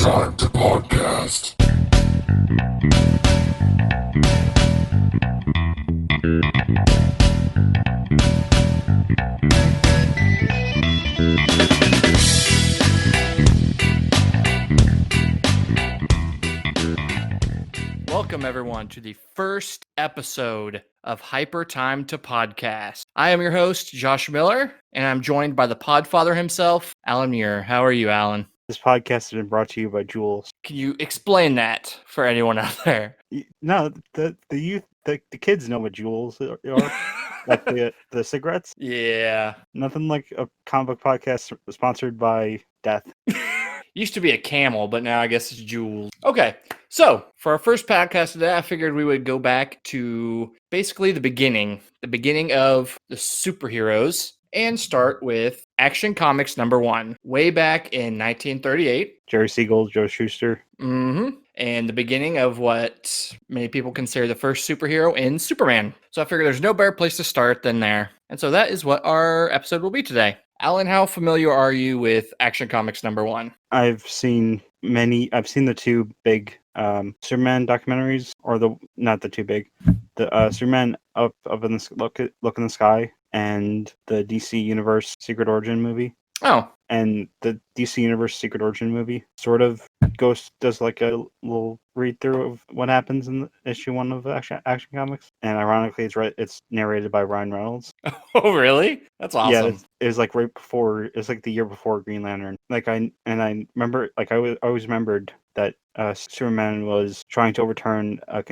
Hypertime to podcast. Welcome, everyone, to the first episode of Hypertime to Podcast. I am your host, Josh Miller, and I'm joined by the Podfather himself, Alan Muir. How are you, Alan? This podcast has been brought to you by Jules. Can you explain that for anyone out there? No, the youth, the kids know what Jules are. Like the cigarettes. Yeah. Nothing like a comic book podcast sponsored by death. Used to be a Camel, but now I guess it's Jules. Okay, so for our first podcast today, I figured we would go back to basically the beginning of the superheroes, and start with Action Comics #1, way back in 1938. Jerry Siegel, Joe Shuster. And the beginning of what many people consider the first superhero in Superman. So I figured there's no better place to start than there. And so that is what our episode will be today. Alan, how familiar are you with Action Comics #1? I've seen the two big Superman documentaries, or not the two big, the Superman up in the look in the sky, and the DC Universe Secret Origin movie. Oh. And the DC Universe Secret Origin movie sort of does like a little read through of what happens in issue 1 of Action Comics, and ironically, it's narrated by Ryan Reynolds. Oh, really? That's awesome. Yeah, it was like right before. It's like the year before Green Lantern. I remember, like I always remembered that Superman was trying to overturn a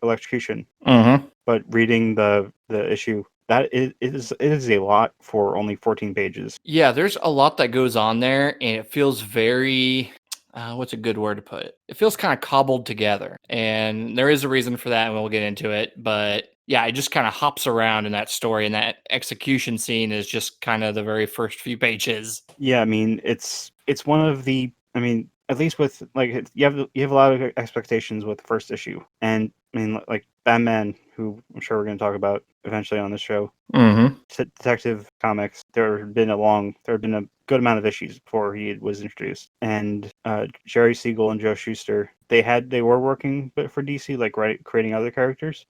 electrocution. Mm-hmm. But reading the issue, that it is a lot for only 14 pages. Yeah, there's a lot that goes on there, and it feels very, what's a good word to put it? It feels kind of cobbled together, and there is a reason for that, and we'll get into it. But yeah, it just kind of hops around in that story, and that execution scene is just kind of the very first few pages. Yeah, I mean, it's one of the, I mean, at least with like you have a lot of expectations with the first issue, and I mean, like Batman, who I'm sure we're going to talk about eventually on this show. Mm-hmm. Detective Comics, there had been a good amount of issues before he was introduced, and Jerry Siegel and Joe Shuster, they were working for DC, like creating other characters,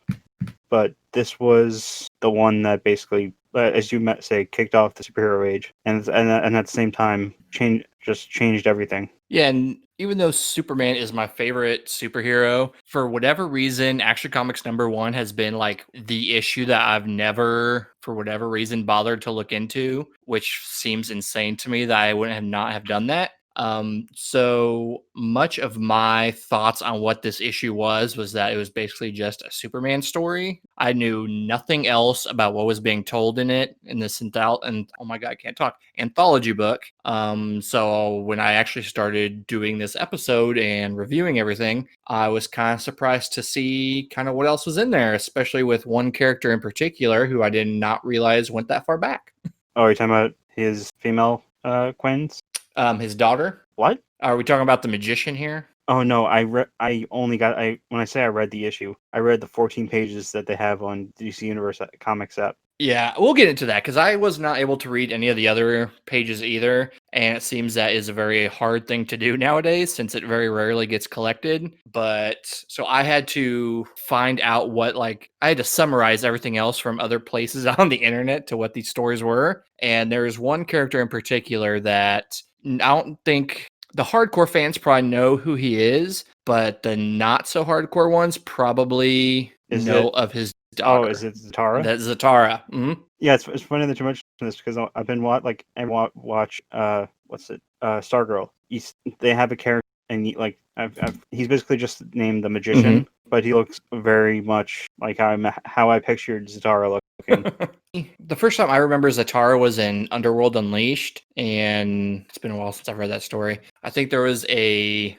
but this was the one that basically, as you say, kicked off the superhero age, and at the same time changed everything. Yeah, and even though Superman is my favorite superhero, for whatever reason, Action Comics #1 has been like the issue that I've never, for whatever reason, bothered to look into, which seems insane to me that I wouldn't not have done that. So much of my thoughts on what this issue was that it was basically just a Superman story. I knew nothing else about what was being told in it in this oh my god, I can't talk, anthology book. So when I actually started doing this episode and reviewing everything, I was kind of surprised to see kind of what else was in there, especially with one character in particular who I did not realize went that far back. Oh, you're talking about his female Quins? His daughter. What? Are we talking about the magician here? Oh no, when I say I read the issue, I read the 14 pages that they have on DC Universe Comics app. Yeah, we'll get into that because I was not able to read any of the other pages either, and it seems that is a very hard thing to do nowadays since it very rarely gets collected. But so I had to find out I had to summarize everything else from other places on the internet to what these stories were, and there's one character in particular that I don't think the hardcore fans probably know who he is, but the not so hardcore ones probably know of his daughter. Oh, is it Zatara? That's Zatara. Mm-hmm. Yeah, it's funny that you mentioned this because I've been watch Stargirl. They have a character, and he's basically just named the magician, but he looks very much like how I pictured Zatara looking. The first time I remember Zatara was in Underworld Unleashed, and it's been a while since I've read that story. I think there was a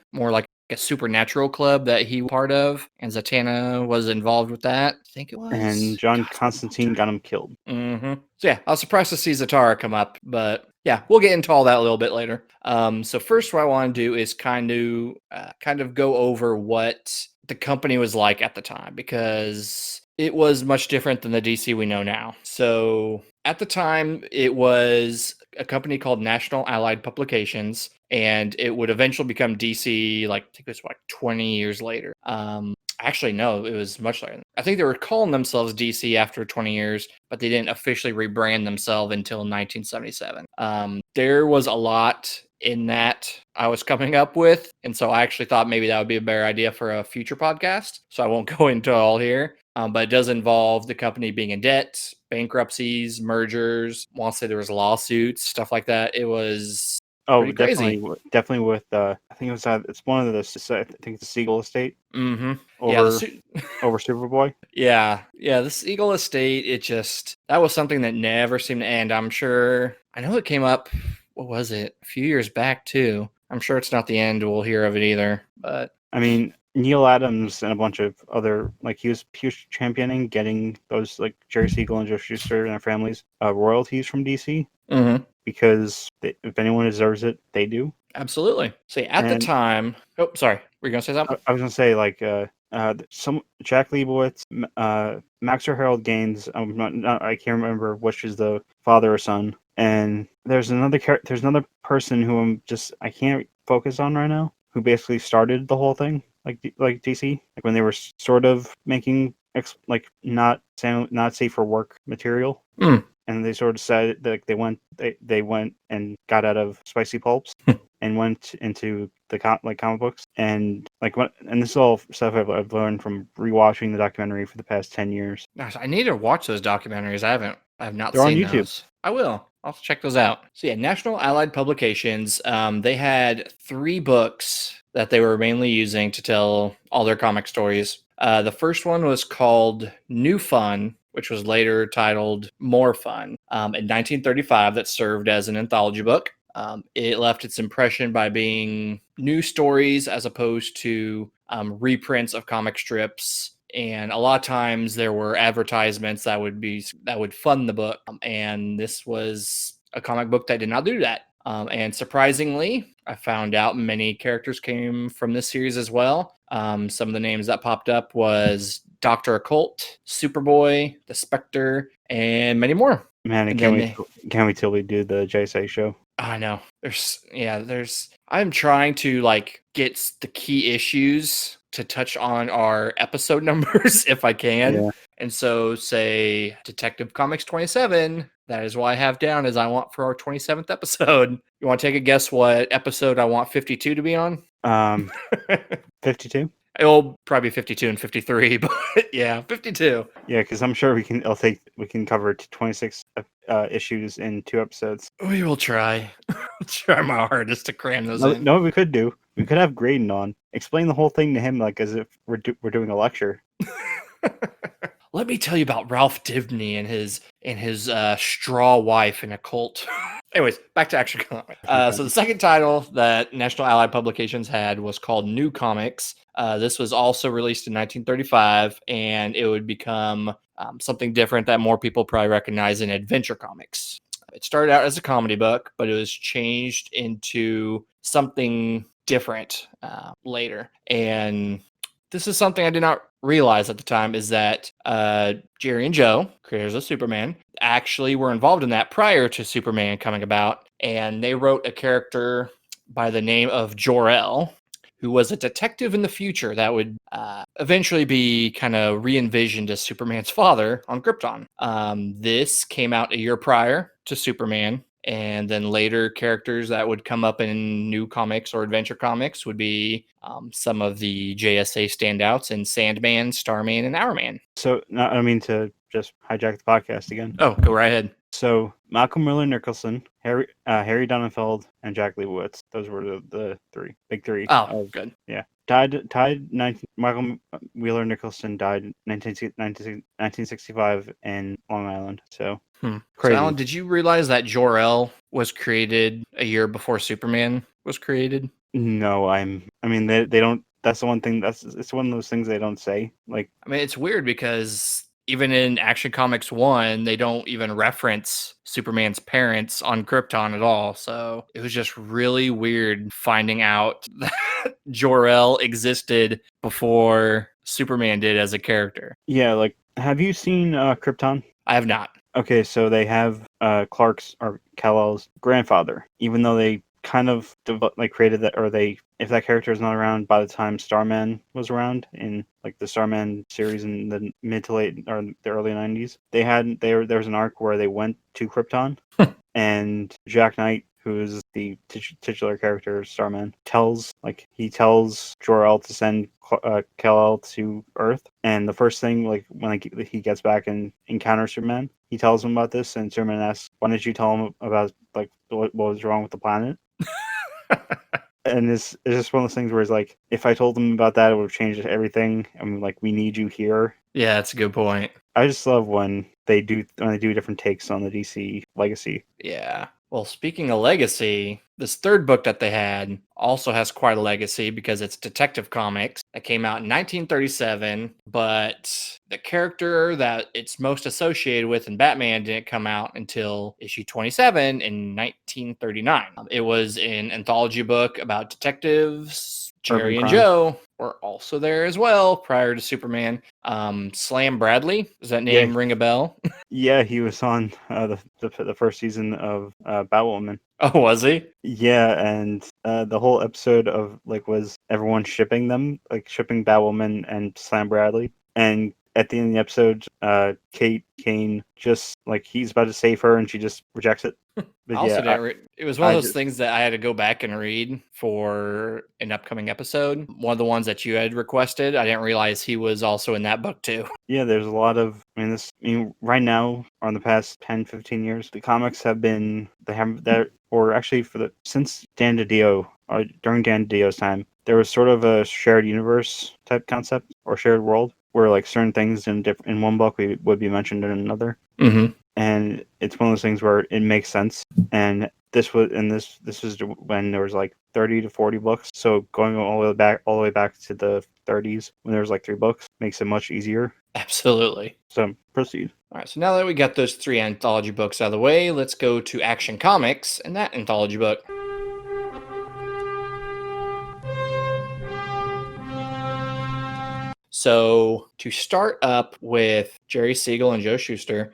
supernatural club that he was part of, and Zatanna was involved with that. I think it was. And John Constantine got him killed. Mm-hmm. So yeah, I was surprised to see Zatara come up, but yeah, we'll get into all that a little bit later. So first, what I want to do is kind of go over what the company was like at the time, because it was much different than the DC we know now. So at the time, it was a company called National Allied Publications, and it would eventually become DC. Like I think it was like 20 years later. Actually, no, it was much later. I think they were calling themselves DC after 20 years, but they didn't officially rebrand themselves until 1977. There was a lot in that I was coming up with, and so I actually thought maybe that would be a better idea for a future podcast. So I won't go into all here. But it does involve the company being in debt, bankruptcies, mergers. I want to say there was lawsuits, stuff like that. It was pretty crazy. Definitely with I think it was it's one of the I think it's the Siegel estate Mm-hmm. over over Superboy. Yeah, this Eagle Estate, that was something that never seemed to end. I'm sure, I know it came up, what was it, a few years back too. I'm sure it's not the end we'll hear of it either, but. I mean, Neil Adams and a bunch of other, like, he was championing getting those, like, Jerry Siegel and Joe Shuster and their families royalties from DC because if anyone deserves it, they do. Absolutely. See, at the time, oh, sorry, were you gonna say something? I was gonna say, like, some Jack Leibowitz, Max or Harold Gaines. I can't remember which is the father or son. And there's another person who I can't focus on right now, who basically started the whole thing, like DC, like when they were sort of making not safe for work material. And they sort of said that they went and got out of spicy pulps and went into the comic books, and and this is all stuff I've learned from rewatching the documentary for the past 10 years. Gosh, I need to watch those documentaries. I have not They're seen on YouTube. those. I will. I'll check those out. So yeah, National Allied Publications, they had 3 books that they were mainly using to tell all their comic stories. The first one was called New Fun, which was later titled More Fun, in 1935, that served as an anthology book. It left its impression by being new stories as opposed to reprints of comic strips. And a lot of times there were advertisements that would fund the book. And this was a comic book that did not do that. And surprisingly, I found out many characters came from this series as well. Some of the names that popped up was Dr. Occult, Superboy, the Spectre, and many more. Man, can we till we do the JSA show? I know. I'm trying to get the key issues to touch on our episode numbers if I can. Yeah. And so say Detective Comics 27, that is what I have down as I want for our 27th episode. You want to take a guess what episode I want 52 to be on? 52? It'll probably be 52 and 53, but yeah, 52. Yeah, because I'm sure we can cover 26 issues in 2 episodes. We will try. Try my hardest to cram those in. No, we could have Graydon on. Explain the whole thing to him as if we're doing a lecture. Let me tell you about Ralph Dibny and his straw wife in a cult. Anyways, back to Action Comics. So the second title that National Allied Publications had was called New Comics. This was also released in 1935, and it would become something different that more people probably recognize in adventure comics. It started out as a comedy book, but it was changed into something different later. And this is something I did not realize at the time, is that Jerry and Joe, creators of Superman, actually were involved in that prior to Superman coming about. And they wrote a character by the name of Jor-El, who was a detective in the future that would eventually be kind of re-envisioned as Superman's father on Krypton. This came out a year prior to Superman. And then later characters that would come up in new comics or adventure comics would be some of the JSA standouts in Sandman, Starman, and Hourman. So, I don't mean to just hijack the podcast again. Oh, go right ahead. So, Malcolm Miller Nicholson, Harry Donenfeld, and Jack Leibowitz. Those were the big three. Oh, good. Yeah. Malcolm Wheeler Nicholson died in 1965 in Long Island. So, crazy. So, Alan, did you realize that Jor-El was created a year before Superman was created? No, they don't. That's the one thing. It's one of those things they don't say. It's weird because even in Action Comics 1, they don't even reference Superman's parents on Krypton at all. So it was just really weird finding out that Jor-El existed before Superman did as a character. Yeah, have you seen Krypton? I have not. Okay, so they have Clark's or Kal-El's grandfather, even though they kind of created that, or they if that character is not around by the time Starman was around in like the Starman series in the mid to late or the early 90s, there was an arc where they went to Krypton and Jack Knight, who is the titular character of Starman, tells Jor-El to send Kal-El to Earth, and the first thing like when he gets back and encounters Superman, he tells him about this, and Superman asks, "Why didn't you tell him about like what was wrong with the planet?" And it's just one of those things where it's like, if I told them about that, it would have changed everything. I'm like, we need you here. Yeah, that's a good point. I just love when they do different takes on the DC legacy. Yeah. Well, speaking of legacy, this third book that they had also has quite a legacy because it's Detective Comics that came out in 1937, but the character that it's most associated with in Batman didn't come out until issue 27 in 1939. It was an anthology book about detectives. Jerry and Crimes. Joe were also there as well prior to Superman. Slam Bradley, does that name ring a bell? Yeah, he was on the first season of Batwoman. Oh, was he? Yeah, and the whole episode of was everyone shipping them, like shipping Batwoman and Slam Bradley. And at the end of the episode, Kate Kane just he's about to save her, and she just rejects it. But I also yeah, didn't. It was one of I those just things that I had to go back and read for an upcoming episode. One of the ones that you had requested. I didn't realize he was also in that book too. yeah, there's a lot of right now or in the past 10, 15 years, the comics have been they have that or actually since Dan DiDio or during Dan DiDio's time, there was sort of a shared universe type concept or shared world where certain things in one book would be mentioned in another. Mm-hmm. And it's one of those things where it makes sense. And this was when there was 30 to 40 books. So going all the way back to the 30s when there was 3 books makes it much easier. Absolutely. So proceed. All right. So now that we got those 3 anthology books out of the way, let's go to Action Comics and that anthology book. So to start up with Jerry Siegel and Joe Shuster,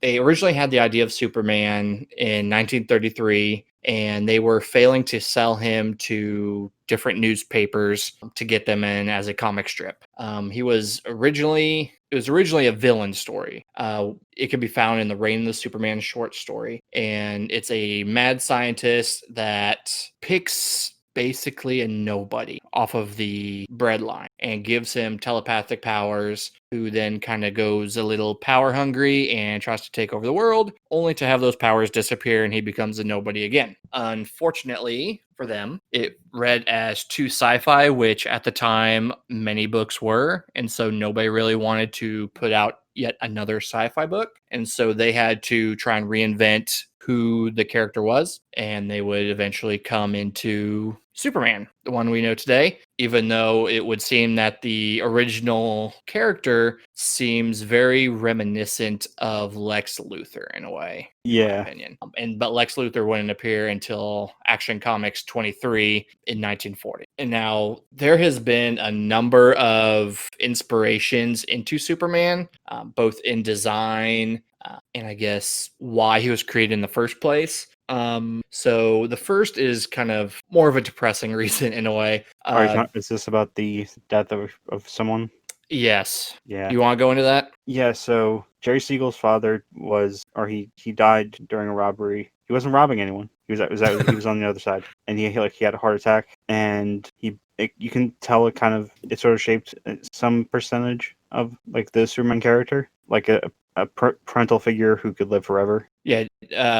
they originally had the idea of Superman in 1933, and they were failing to sell him to different newspapers to get them in as a comic strip. It was originally a villain story. It can be found in the Reign of the Superman short story, and it's a mad scientist that picks basically a nobody off of the breadline and gives him telepathic powers, who then kind of goes a little power hungry and tries to take over the world, only to have those powers disappear and he becomes a nobody again. Unfortunately for them, it read as too sci-fi, which at the time many books were, and so nobody really wanted to put out yet another sci-fi book, and so they had to try and reinvent who the character was, and they would eventually come into Superman, the one we know today, even though it would seem that the original character seems very reminiscent of Lex Luthor in a way, in my Yeah. opinion. But Lex Luthor wouldn't appear until Action Comics 23 in 1940. And now there has been a number of inspirations into Superman, both in design and I guess why he was created in the first place. So the first is kind of more of a depressing reason in a way. Is this about the death of someone? Yes. Yeah. You want to go into that? Yeah, so Jerry Siegel's father he died during a robbery. He wasn't robbing anyone. He was on the other side, and he had a heart attack, and you can tell it sort of shaped some percentage of the Superman character, like a parental figure who could live forever. Yeah.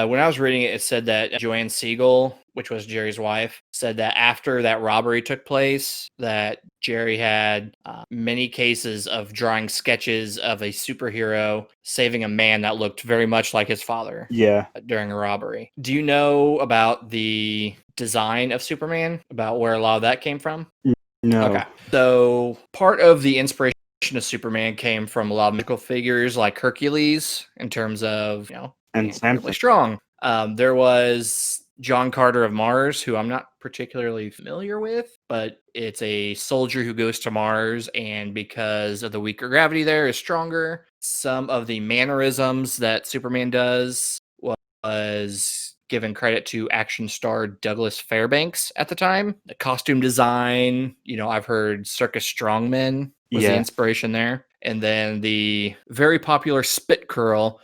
When I was reading it, it said that Joanne Siegel, which was Jerry's wife, said that after that robbery took place, that Jerry had many cases of drawing sketches of a superhero saving a man that looked very much like his father. Yeah. During a robbery. Do you know about the design of Superman? About where a lot of that came from? No. Okay. So part of the inspiration of Superman came from a lot of mythical figures like Hercules, in terms of, being And incredibly Samson. strong. There was John Carter of Mars, who I'm not particularly familiar with, but it's a soldier who goes to Mars, and because of the weaker gravity there is stronger. some of the mannerisms that Superman does was given credit to action star Douglas Fairbanks at the time. The costume design, I've heard Circus Strongmen was the Yeah. inspiration there. And then the very popular spit curl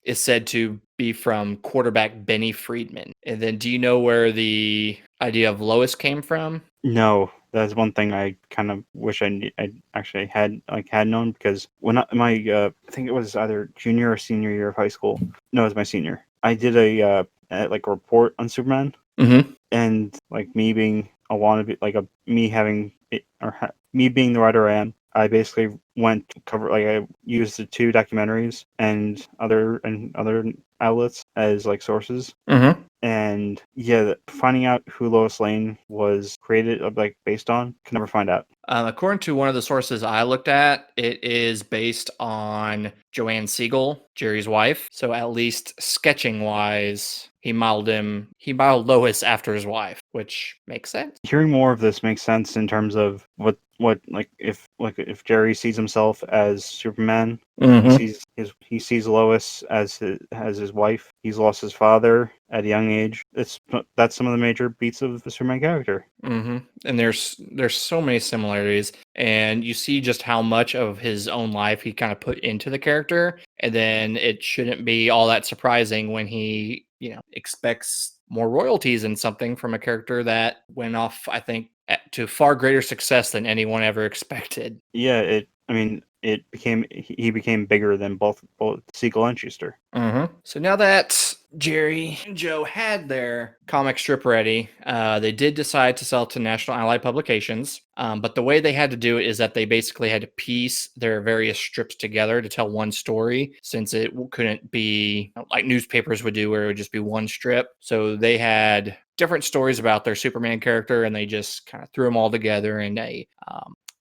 is said to be from quarterback Benny Friedman. And then do you know where the idea of Lois came from? No, that's one thing I kind of wish I actually had known, because when I think it was either junior or senior year of high school. No, it was my senior. I did a report on Superman, Mm-hmm. and like me being a wannabe, me being the writer I am, I basically went to cover, like, I used the two documentaries and other outlets as like sources. Mm-hmm. And yeah, finding out who Lois Lane was created, like, based on, can never find out. According to one of the sources I looked at, it is based on Joanne Siegel, Jerry's wife. So at least sketching wise, he modeled Lois after his wife, which makes sense. Hearing more of this makes sense in terms of what if Jerry sees himself as Superman, Mm-hmm. he sees Lois as his wife. He's lost his father at a young age. That's some of the major beats of the Superman character. Mm-hmm. And there's so many similarities, and you see just how much of his own life he kind of put into the character, and then it shouldn't be all that surprising when he expects more royalties and something from a character that went off, I think, to far greater success than anyone ever expected. Yeah, he became bigger than both Siegel and Schuster. Mm-hmm. So now that Jerry and Joe had their comic strip ready, they did decide to sell it to National Allied Publications. But the way they had to do it is that they basically had to piece their various strips together to tell one story, since it couldn't be like newspapers would do, where it would just be one strip. So they had different stories about their Superman character, and they just kind of threw them all together in a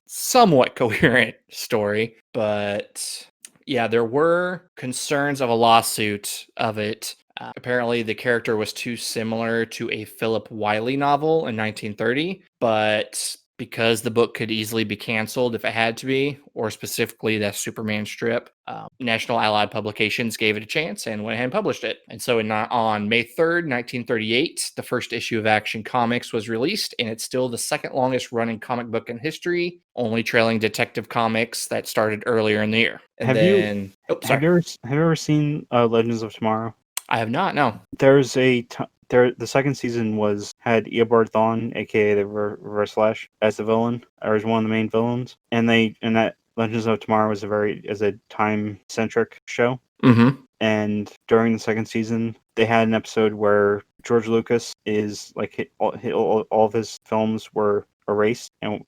somewhat coherent story. But yeah, there were concerns of a lawsuit of it. Apparently, the character was too similar to a Philip Wiley novel in 1930, but because the book could easily be canceled if it had to be, or specifically that Superman strip, National Allied Publications gave it a chance and went ahead and published it. And so on May 3rd, 1938, the first issue of Action Comics was released, and it's still the second longest running comic book in history, only trailing Detective Comics that started earlier in the year. And Have you then, sorry. have you ever seen Legends of Tomorrow? I have not, no. There's the second season had Eobard Thawne, aka the Reverse Flash, as the villain, or as one of the main villains, and that Legends of Tomorrow is a time centric show. Mm-hmm. And during the second season, they had an episode where George Lucas is like all of his films were erased, and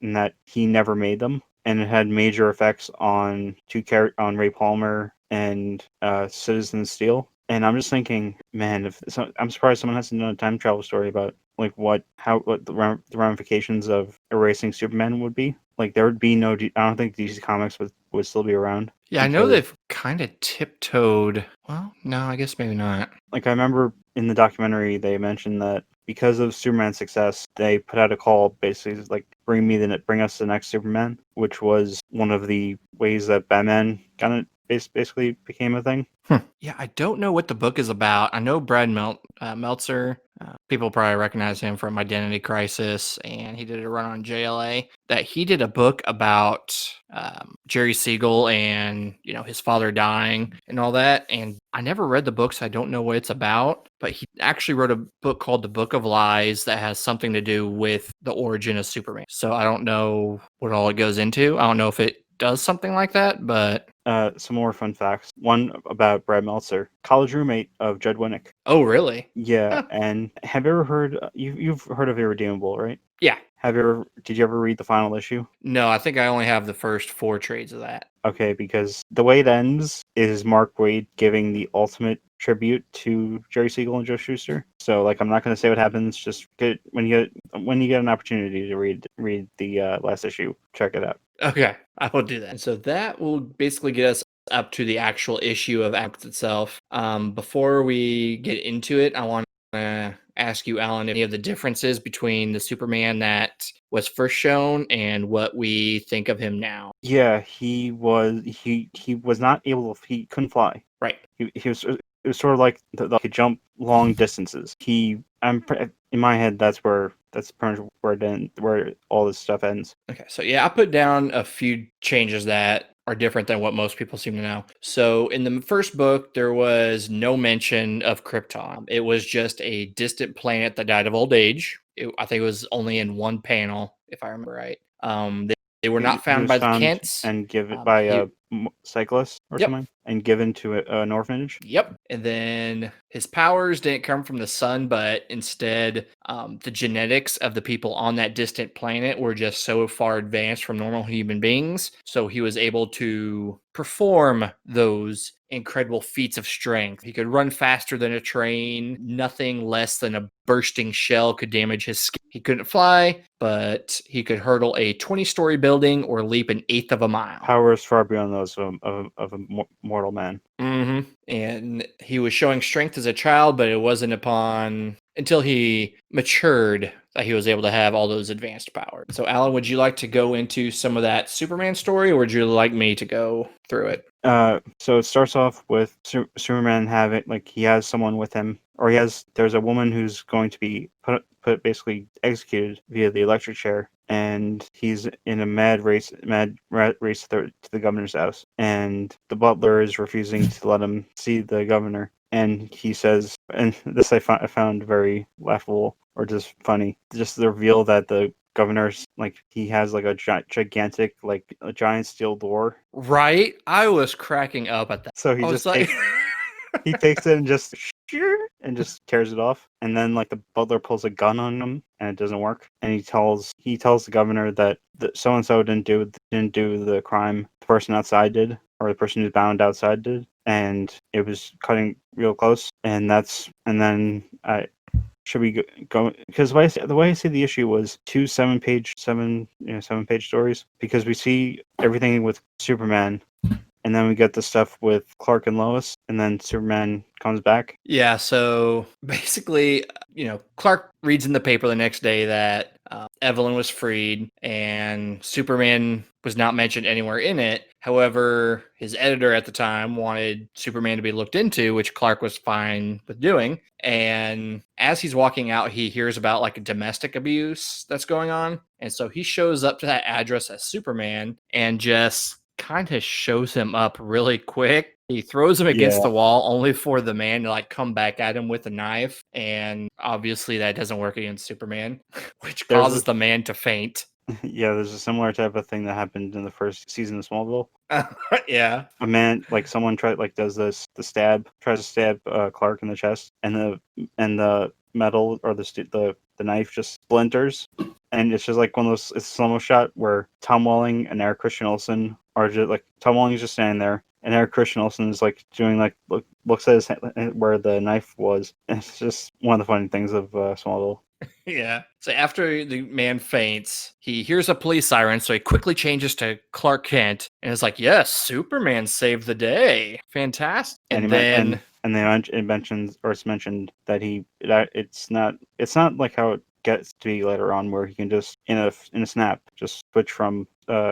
that he never made them, and it had major effects on Ray Palmer and Citizen Steel. And I'm just thinking, man, I'm surprised someone hasn't done a time travel story about like what the ramifications of erasing Superman would be. Like, there would be no. I don't think DC Comics would still be around. Yeah, I know they've kind of tiptoed. Well, no, I guess maybe not. Like, I remember in the documentary they mentioned that because of Superman's success, they put out a call basically like, bring us the next Superman, which was one of the ways that Batman kind of basically became a thing. Yeah, I don't know what the book is about. I know Brad Meltzer. People probably recognize him from Identity Crisis, and he did a run on JLA. That he did a book about Jerry Siegel and his father dying and all that. And I never read the book, so I don't know what it's about. But he actually wrote a book called The Book of Lies that has something to do with the origin of Superman. So I don't know what all it goes into. I don't know if it does something like that, but Some more fun facts. One about Brad Meltzer, college roommate of Judd Winnick. oh, really? Yeah, Huh. and have you ever heard you've heard of Irredeemable, right? Yeah. Did you ever read the final issue? No, I think I only have the first 4 trades of that. Okay, because the way it ends is Mark Waid giving the ultimate tribute to Jerry Siegel and Joe Shuster. So, like, I'm not going to say what happens. Just when you get an opportunity to read the last issue, check it out. Okay, I will do that. And so that will basically get us up to the actual issue of Act itself. Before we get into it, I want ask you, Alan, any of the differences between the Superman that was first shown and what we think of him now. Yeah, he was not able to, he couldn't fly. Right. He was, it was sort of like he could jump long distances. In my head, that's pretty much where all this stuff ends. Okay, so yeah, I put down a few changes that are different than what most people seem to know. So in the first book, there was no mention of Krypton. It was just a distant planet that died of old age. I think it was only in one panel, if I remember right. They were not He found was by the found Kents. and given by a cyclist or Yep. something, and given to an orphanage. Yep. And then his powers didn't come from the sun, but instead, the genetics of the people on that distant planet were just so far advanced from normal human beings. So he was able to perform those incredible feats of strength. He could run faster than a train. Nothing less than a bursting shell could damage his skin. He couldn't fly, but he could hurdle a 20-story building or leap an eighth of a mile. Powers far beyond those of a mortal man. Mm-hmm. And he was showing strength as a child, but it wasn't until he matured that he was able to have all those advanced powers. So, Alan, would you like to go into some of that Superman story, or would you like me to go through it? So it starts off with Superman having, like, he has someone with him, or there's a woman who's going to be put basically executed via the electric chair, and he's in a mad race to the governor's house, and the butler is refusing to let him see the governor, and he says, and this I found very laughable or just funny, just the reveal that the governor's, like, he has like a gigantic, like a giant steel door. Right? I was cracking up at that. So he just like... he takes it and just tears it off, and then like the butler pulls a gun on him and it doesn't work, and he tells the governor that so and so didn't do the crime, the person outside did, or the person who's bound outside did, and it was cutting real close, and then should we go? Because the way I see the issue was two seven-page stories, because we see everything with Superman, and then we get the stuff with Clark and Lois, and then Superman comes back. Yeah, so basically, Clark reads in the paper the next day that Evelyn was freed and Superman was not mentioned anywhere in it. However, his editor at the time wanted Superman to be looked into, which Clark was fine with doing. And as he's walking out, he hears about like a domestic abuse that's going on. And so he shows up to that address as Superman and just kind of shows him up really quick. He throws him against the wall, only for the man to like come back at him with a knife. And obviously that doesn't work against Superman, which causes the man to faint. Yeah, there's a similar type of thing that happened in the first season of Smallville. Yeah. A man, like, someone tries to stab Clark in the chest, and the metal, or the knife, just splinters, and it's just like one of those, it's a slow-mo shot where Tom Welling and Eric Christian Olsen are just like, Tom Welling is just standing there, and Eric Christian Olsen is like doing like looks at his hand, where the knife was. And it's just one of the funny things of Smallville. Yeah. So after the man faints, he hears a police siren, so he quickly changes to Clark Kent and is like, "Yes, Superman saved the day. Fantastic." And then It's mentioned that it's not like how it gets to be later on, where he can just in a snap just switch from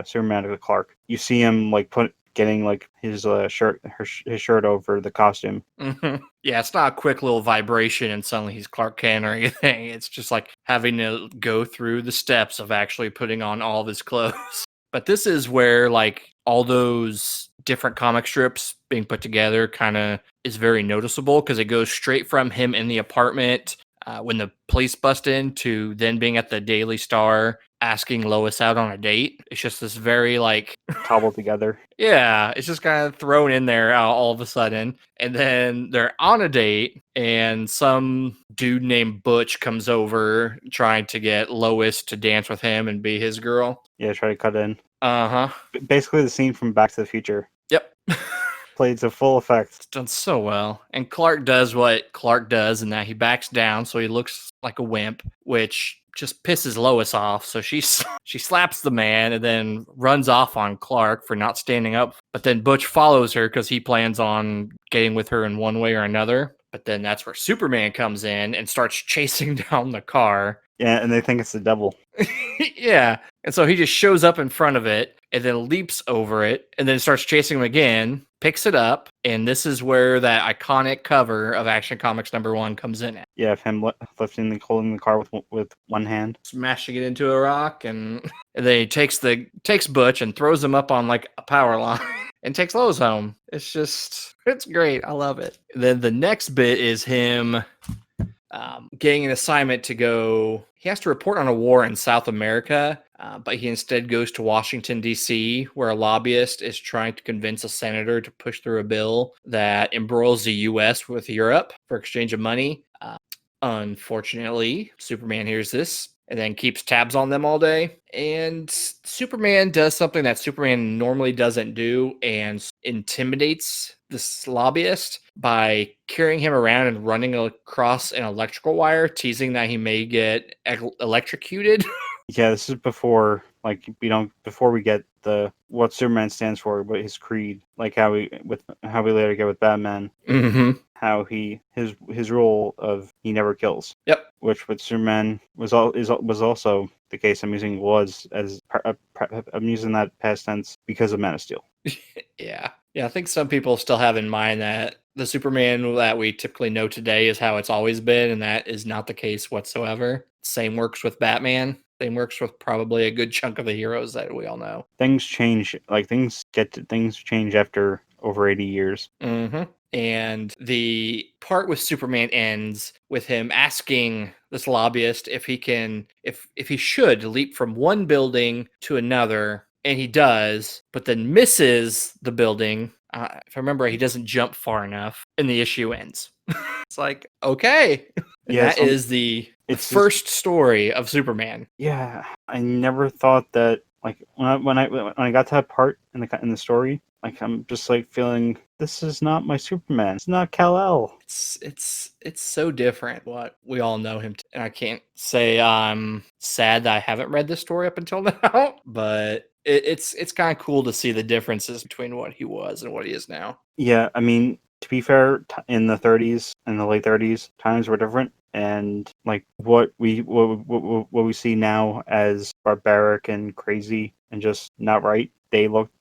Superman to Clark. You see him like getting like his shirt over the costume. Mm-hmm. Yeah, it's not a quick little vibration and suddenly he's Clark Kent or anything. It's just like having to go through the steps of actually putting on all of his clothes. But this is where like all those different comic strips being put together kind of is very noticeable, because it goes straight from him in the apartment when the police bust in to then being at the Daily Star asking Lois out on a date. It's just this very like cobbled together. Yeah, it's just kind of thrown in there all of a sudden. And then they're on a date, and some dude named Butch comes over trying to get Lois to dance with him and be his girl. Yeah, try to cut in. Uh-huh. Basically the scene from Back to the Future. Yep. Played to full effect. It's done so well. And Clark does what Clark does, in that he backs down so he looks like a wimp, which just pisses Lois off. So she slaps the man and then runs off on Clark for not standing up. But then Butch follows her because he plans on getting with her in one way or another. But then that's where Superman comes in and starts chasing down the car. Yeah, and they think it's the devil. Yeah. And so he just shows up in front of it and then leaps over it and then starts chasing him again, picks it up. And this is where that iconic cover of Action Comics #1 comes in at. Yeah, of him holding the car with one hand. Smashing it into a rock, and then he takes Butch and throws him up on like a power line and takes Lois home. It's great. I love it. Then the next bit is him getting an assignment to go. He has to report on a war in South America, but he instead goes to Washington, D.C., where a lobbyist is trying to convince a senator to push through a bill that embroils the U.S. with Europe for exchange of money. Unfortunately, Superman hears this and then keeps tabs on them all day. And Superman does something that Superman normally doesn't do and intimidates this lobbyist by carrying him around and running across an electrical wire, teasing that he may get electrocuted. Yeah, this is before before we get what Superman stands for, but his creed, like how we later get with Batman. Mm-hmm. How his rule of he never kills. Yep. Which with Superman was also the case. I'm using that past tense because of Man of Steel. Yeah. I think some people still have in mind that the Superman that we typically know today is how it's always been, and that is not the case whatsoever. Same works with Batman. Same works with probably a good chunk of the heroes that we all know. Things change. Things change after over 80 years. Mm-hmm. And the part with Superman ends with him asking this lobbyist if he should leap from one building to another, and he does, but then misses the building. If I remember, he doesn't jump far enough, and the issue ends. It's like, okay. And Yeah, that is the first story of Superman. Yeah, I never thought that. Like when I got to that part in the story, like I'm just like feeling this is not my Superman. It's not Kal-El. It's so different what we all know him and I can't say I'm sad that I haven't read this story up until now, but it's kind of cool to see the differences between what he was and what he is now. Yeah, I mean, to be fair, in the 30s, in the late 30s, times were different, and like what we see now as barbaric and crazy and just not right,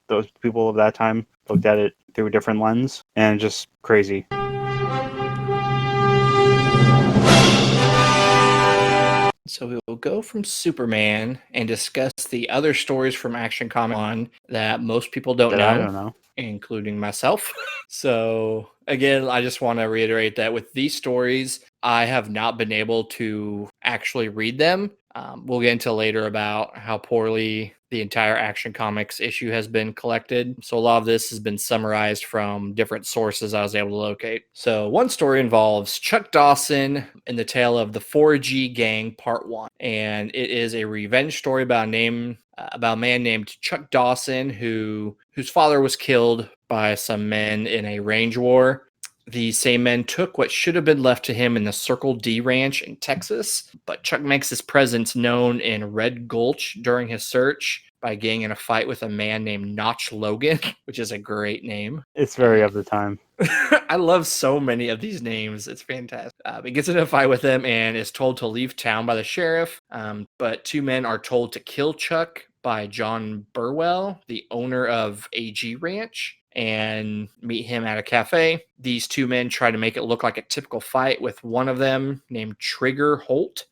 those people of that time looked at it through a different lens and just crazy. So we will go from Superman and discuss the other stories from Action Comics 1 that most people don't know. I don't know. Including myself. So again, I just want to reiterate that with these stories, I have not been able to actually read them. We'll get into later about how poorly the entire Action Comics issue has been collected. So a lot of this has been summarized from different sources I was able to locate. So one story involves Chuck Dawson in the tale of the 4G Gang Part 1. And it is a revenge story about a man named Chuck Dawson whose father was killed by some men in a range war. The same men took what should have been left to him in the Circle D Ranch in Texas, but Chuck makes his presence known in Red Gulch during his search by getting in a fight with a man named Notch Logan, which is a great name. It's very of the time. I love so many of these names. It's fantastic. He gets in a fight with him and is told to leave town by the sheriff, but two men are told to kill Chuck by John Burwell, the owner of AG Ranch, and meet him at a cafe. These two men try to make it look like a typical fight, with one of them named Trigger Holt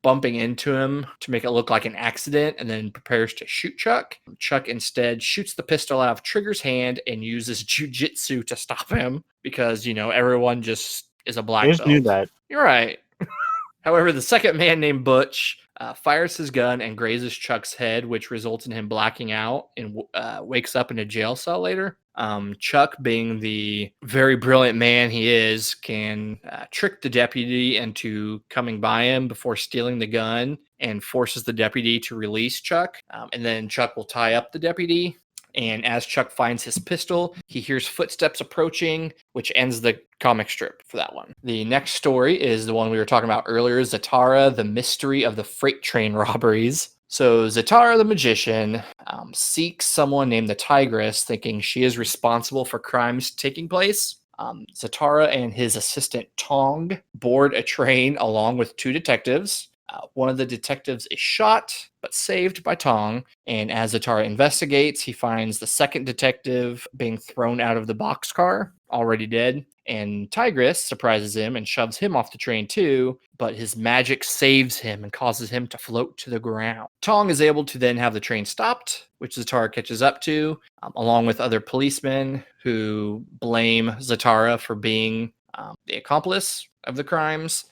bumping into him to make it look like an accident, and then prepares to shoot Chuck. Chuck instead shoots the pistol out of Trigger's hand and uses jujitsu to stop him because, everyone just is a black I just belt. knew that. You're right. However, the second man named Butch fires his gun and grazes Chuck's head, which results in him blacking out and wakes up in a jail cell later. Chuck, being the very brilliant man he is, can trick the deputy into coming by him before stealing the gun and forces the deputy to release Chuck. And then Chuck will tie up the deputy. And as Chuck finds his pistol, he hears footsteps approaching, which ends the comic strip for that one. The next story is the one we were talking about earlier, Zatara, the Mystery of the Freight Train Robberies. So Zatara the magician seeks someone named the Tigress, thinking she is responsible for crimes taking place. Zatara and his assistant Tong board a train along with 2 detectives. One of the detectives is shot, but saved by Tong. And as Zatara investigates, he finds the second detective being thrown out of the boxcar, already dead. And Tigress surprises him and shoves him off the train too, but his magic saves him and causes him to float to the ground. Tong is able to then have the train stopped, which Zatara catches up to, along with other policemen who blame Zatara for being the accomplice of the crimes.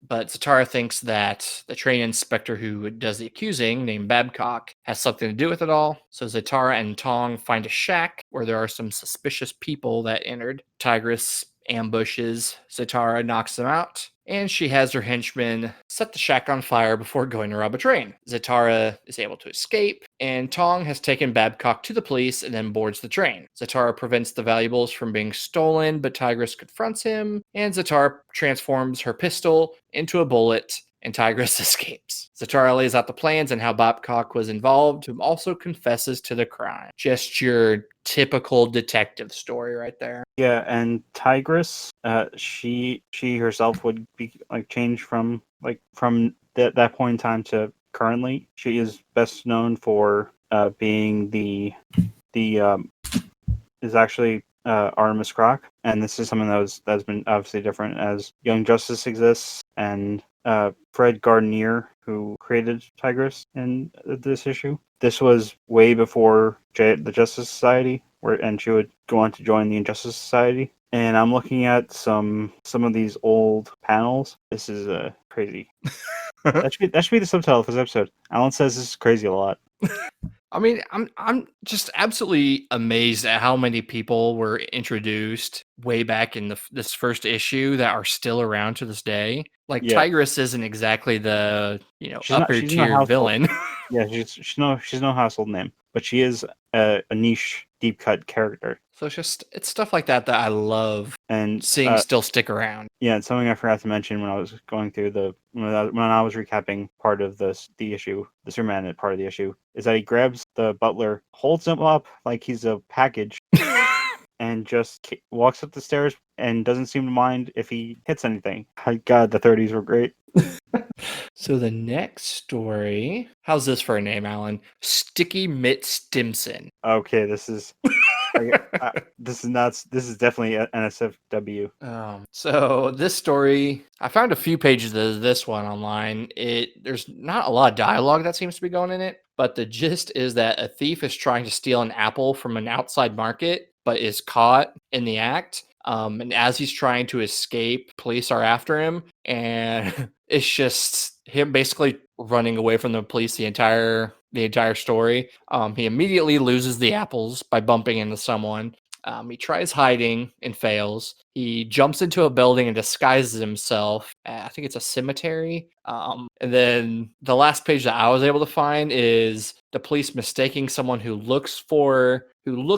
But Zatara thinks that the train inspector who does the accusing, named Babcock, has something to do with it all. So Zatara and Tong find a shack where there are some suspicious people that entered. Tigress ambushes Zatara, knocks them out, and she has her henchmen set the shack on fire before going to rob a train. Zatara is able to escape, and Tong has taken Babcock to the police and then boards the train. Zatara prevents the valuables from being stolen, but Tigress confronts him, and Zatara transforms her pistol into a bullet, and Tigress escapes. Zatara lays out the plans and how Babcock was involved, who also confesses to the crime. Just your typical detective story right there. Yeah, and Tigress, she herself would be like changed from that point in time to currently. She is best known for being the is actually Artemis Croc, and this is something that's been obviously different as Young Justice exists, and Fred Gardner, who created Tigress in this issue. This was way before the Justice Society, and she would go on to join the Injustice Society. And I'm looking at some of these old panels. This is crazy. That should be the subtitle for this episode. Alan says this is crazy a lot. I mean, I'm just absolutely amazed at how many people were introduced way back in this first issue that are still around to this day. Like Yeah. Tigress isn't exactly the She's upper no tier household. villain. Yeah, she's no household name, but she is a niche, deep cut character. So it's stuff like that that I love And seeing still stick around. yeah, and something I forgot to mention when I was going through when I was recapping part of the issue, the Superman part of the issue, is that he grabs the butler, holds him up like he's a package, and just walks up the stairs and doesn't seem to mind if he hits anything. My God, the 30s were great. So the next story, how's this for a name, Alan? Sticky Mitt Stimson. Okay, this is this is nuts. This is definitely an NSFW. So this story, I found a few pages of this one online. There's not a lot of dialogue that seems to be going in it, but the gist is that a thief is trying to steal an apple from an outside market, but is caught in the act. And as he's trying to escape, police are after him, and it's just him basically running away from the police the entire story. He immediately loses the apples by bumping into someone. He tries hiding and fails. He jumps into a building and disguises himself. I think it's a cemetery. And then the last page that I was able to find is the police mistaking someone who looks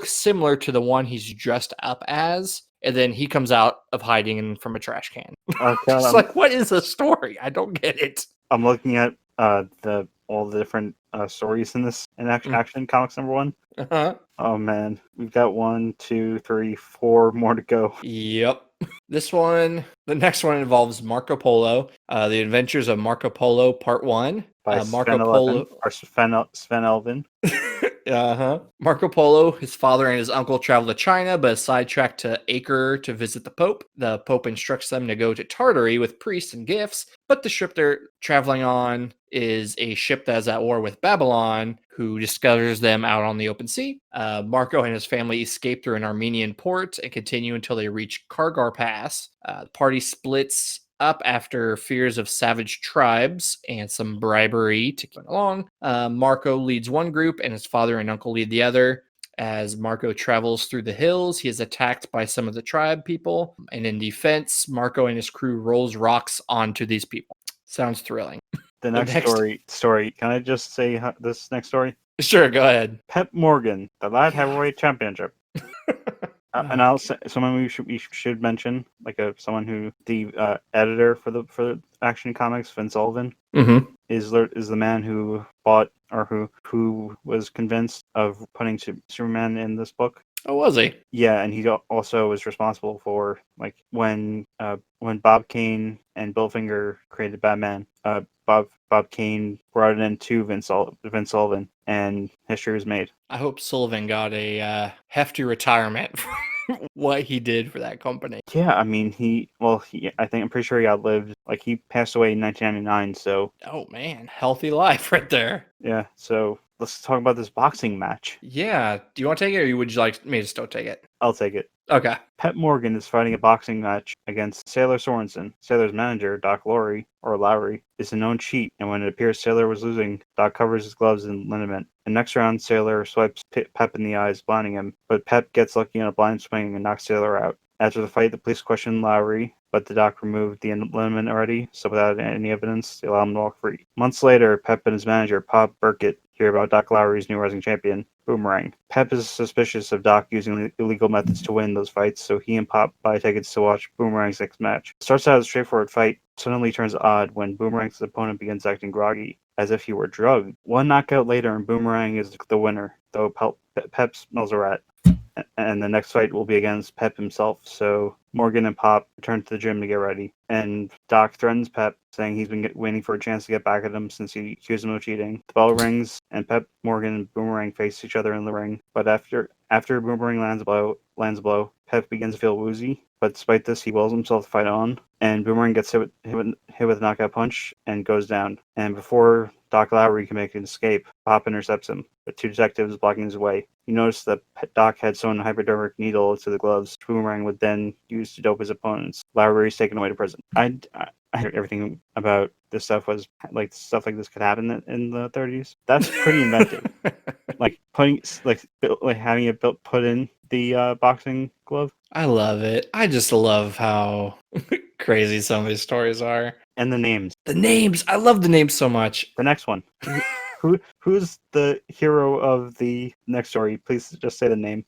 similar to the one he's dressed up as. And then he comes out of hiding from a trash can. It's like, what is the story? I don't get it. I'm looking at all the different stories in this Action Comics #1. Uh-huh. Oh man, we've got 1, 2, 3, 4 more to go. Yep. The next one involves Marco Polo, The Adventures of Marco Polo Part 1. By Sven Elvin. Marco Polo, his father and his uncle travel to China, but is sidetracked to Acre to visit the Pope. The Pope instructs them to go to Tartary with priests and gifts, but the ship they're traveling on is a ship that is at war with Babylon, who discovers them out on the open sea. Marco and his family escape through an Armenian port and continue until they reach Kargar Pass. The party splits up after fears of savage tribes and some bribery to keep it along. Marco leads one group and his father and uncle lead the other. As Marco travels through the hills, he is attacked by some of the tribe people, and in defense, Marco and his crew rolls rocks onto these people. Sounds thrilling. The next story. Can I just say this next story? Sure, go ahead. Pep Morgan, the light heavyweight championship. And I'll say someone we should mention, like someone who the editor for the Action Comics, Vince Sullivan, is the man who bought or who was convinced of putting Superman in this book. Oh, was he? Yeah, and he also was responsible for like when Bob Kane and Bill Finger created Batman. Bob Kane brought it in to Vince Sullivan, and history was made. I hope Sullivan got a hefty retirement for what he did for that company. Yeah, I mean I'm pretty sure he outlived, like, he passed away in 1999. So Oh man, healthy life right there. yeah, so let's talk about this boxing match. Yeah. Do you want to take it, or would you like me to still take it? I'll take it. Okay. Pep Morgan is fighting a boxing match against Sailor Sorensen. Sailor's manager, Doc Lowry, is a known cheat, and when it appears Sailor was losing, Doc covers his gloves in liniment. The next round, Sailor swipes Pep in the eyes, blinding him, but Pep gets lucky on a blind swing and knocks Sailor out. After the fight, the police question Lowry, but the doc removed the liniment already, so without any evidence, they allow him to walk free. Months later, Pep and his manager, Pop Burkett, hear about Doc Lowry's new rising champion, Boomerang. Pep is suspicious of Doc using illegal methods to win those fights, so he and Pop buy tickets to watch Boomerang's next match. It starts out as a straightforward fight, suddenly turns odd when Boomerang's opponent begins acting groggy, as if he were drugged. One knockout later, and Boomerang is the winner, though Pep smells a rat. And the next fight will be against Pep himself. So Morgan and Pop return to the gym to get ready, and Doc threatens Pep, saying he's been waiting for a chance to get back at him since he accused him of cheating. The bell rings, and Pep, Morgan, and Boomerang face each other in the ring. But after Boomerang lands a blow, Pep begins to feel woozy. But despite this, he wills himself to fight on, and Boomerang gets hit with a knockout punch and goes down. And before Doc Lowry can make an escape, Pop intercepts him, with two detectives blocking his way. You notice that Doc had sewn a hypodermic needle to the gloves Boomerang would then use to dope his opponents. Lowry is taken away to prison. I heard everything about this stuff was like stuff like this could happen in the 30s. That's pretty inventive. Like having it put in the boxing glove. I love it. I just love how crazy some of these stories are. And the names. The names. I love the names so much. The next one. Who's the hero of the next story? Please just say the name.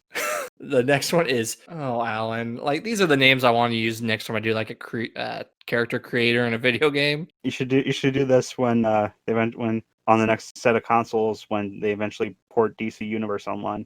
The next one is, oh, Alan. Like, these are the names I want to use next time I do like a character creator in a video game. You should do this when on the next set of consoles when they eventually port DC Universe online.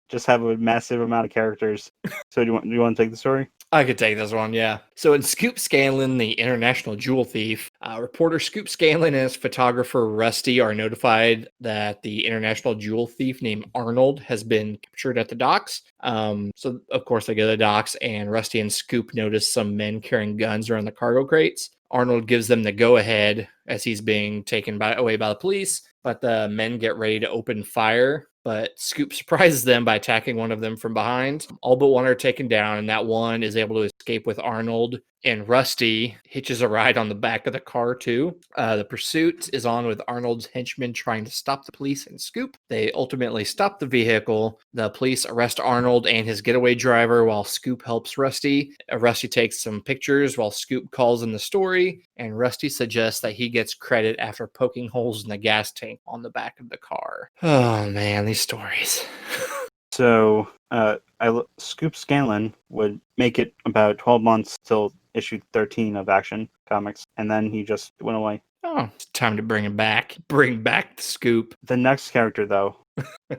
Just have a massive amount of characters. So do you want to take the story? I could take this one, yeah. So in Scoop Scanlon, the international jewel thief, reporter Scoop Scanlon and his photographer Rusty are notified that the international jewel thief named Arnold has been captured at the docks. So of course they go to the docks, and Rusty and Scoop notice some men carrying guns around the cargo crates. Arnold gives them the go-ahead as he's being taken away by the police, but the men get ready to open fire. But Scoop surprises them by attacking one of them from behind. All but one are taken down, and that one is able to escape with Arnold. And Rusty hitches a ride on the back of the car, too. The pursuit is on with Arnold's henchmen trying to stop the police and Scoop. They ultimately stop the vehicle. The police arrest Arnold and his getaway driver while Scoop helps Rusty. Rusty takes some pictures while Scoop calls in the story. And Rusty suggests that he gets credit after poking holes in the gas tank on the back of the car. Oh, man, these stories. So, Scoop Scanlon would make it about 12 months till issue 13 of Action Comics, and then he just went away. Oh, it's time to bring him back. Bring back the Scoop. The next character, though,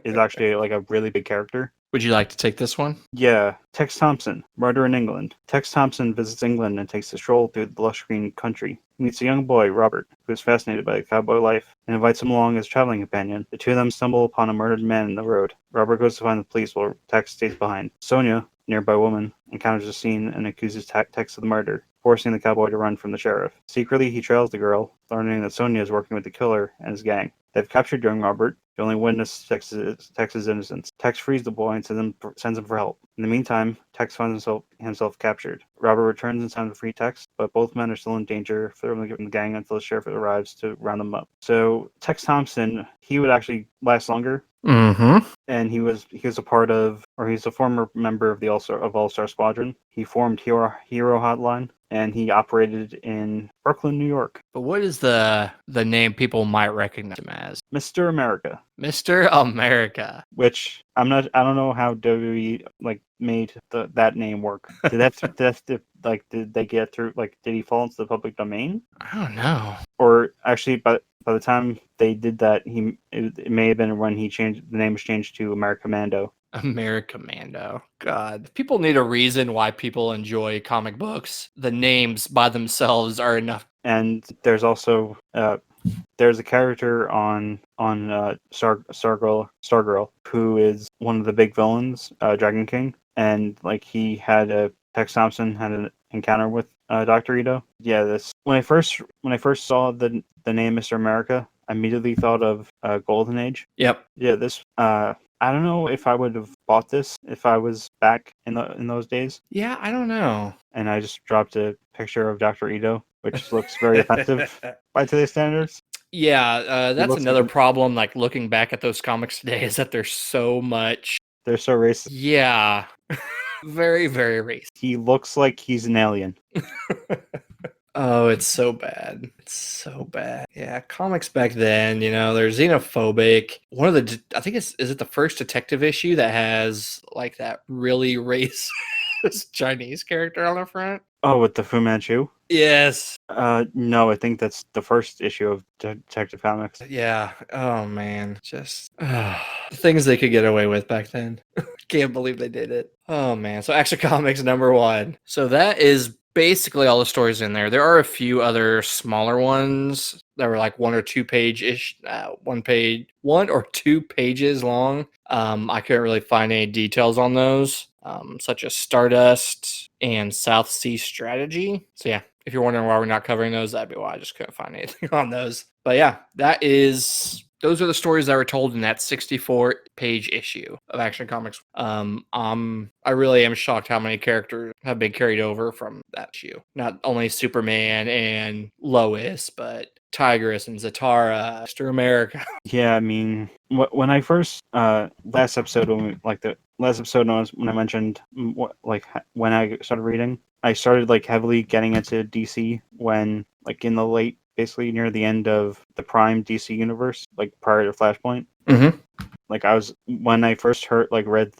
is actually like a really big character. Would you like to take this one? Yeah, Tex Thompson, Murder in England. Tex Thompson visits England and takes a stroll through the lush green country. He meets a young boy, Robert, who is fascinated by the cowboy life and invites him along as a traveling companion. The two of them stumble upon a murdered man in the road. Robert goes to find the police while Tex stays behind. Sonia, a nearby woman, encounters the scene and accuses Tex of the murder, forcing the cowboy to run from the sheriff. Secretly, he trails the girl, learning that Sonia is working with the killer and his gang. They've captured young Robert, the only witness to Tex's innocence. Tex frees the boy and sends him for help. In the meantime, Tex finds himself captured. Robert returns in time to free Tex, but both men are still in danger from the gang until the sheriff arrives to round them up. So Tex Thompson, he would actually last longer. Mm-hmm. And he was a part of, or he's a former member of the All-Star Squadron. He formed Hero Hotline, and he operated in Brooklyn, New York. But what is the name people might recognize him as? Mr. America. Mr. America. Which I don't know how WWE made that name work. Did they get through? Did he fall into the public domain? I don't know. Or actually, by the time they did that, it may have been when the name was changed to America Mando. Americommando. God. People need a reason why people enjoy comic books. The names by themselves are enough. And there's also there's a character on Stargirl who is one of the big villains, Dragon King, and like Tex Thompson had an encounter with Dr. Ito. Yeah, this when I first saw the name Mr. America, I immediately thought of Golden Age. Yep. Yeah, this I don't know if I would have bought this if I was back in those days. Yeah, I don't know. And I just dropped a picture of Dr. Ito, which looks very offensive by today's standards. Yeah, that's looks another like- problem. Like looking back at those comics today, is that there's so much. They're so racist. Yeah, very, very racist. He looks like he's an alien. Oh, it's so bad. It's so bad. Yeah, comics back then, they're xenophobic. One of the, I think is it the first detective issue that has like that really racist Chinese character on the front? Oh, with the Fu Manchu? Yes. No, I think that's the first issue of Detective Comics. Yeah. Oh man, just the things they could get away with back then. Can't believe they did it. Oh man. So Action Comics #1. So that is basically all the stories in there. There are a few other smaller ones that were like 1 or 2 page ish, 1 or 2 pages long. I couldn't really find any details on those, such as Stardust and South Sea Strategy. So yeah, if you're wondering why we're not covering those, that'd be why I just couldn't find anything on those. But yeah, those are the stories that were told in that 64-page issue of Action Comics. I really am shocked how many characters have been carried over from that issue. Not only Superman and Lois, but Tigress and Zatara, Mr. America. Yeah, I mean, when I first last episode when I mentioned when I started reading, I started like heavily getting into DC when like in the late, basically near the end of the Prime DC universe, like prior to Flashpoint. Mm-hmm. Like when I first read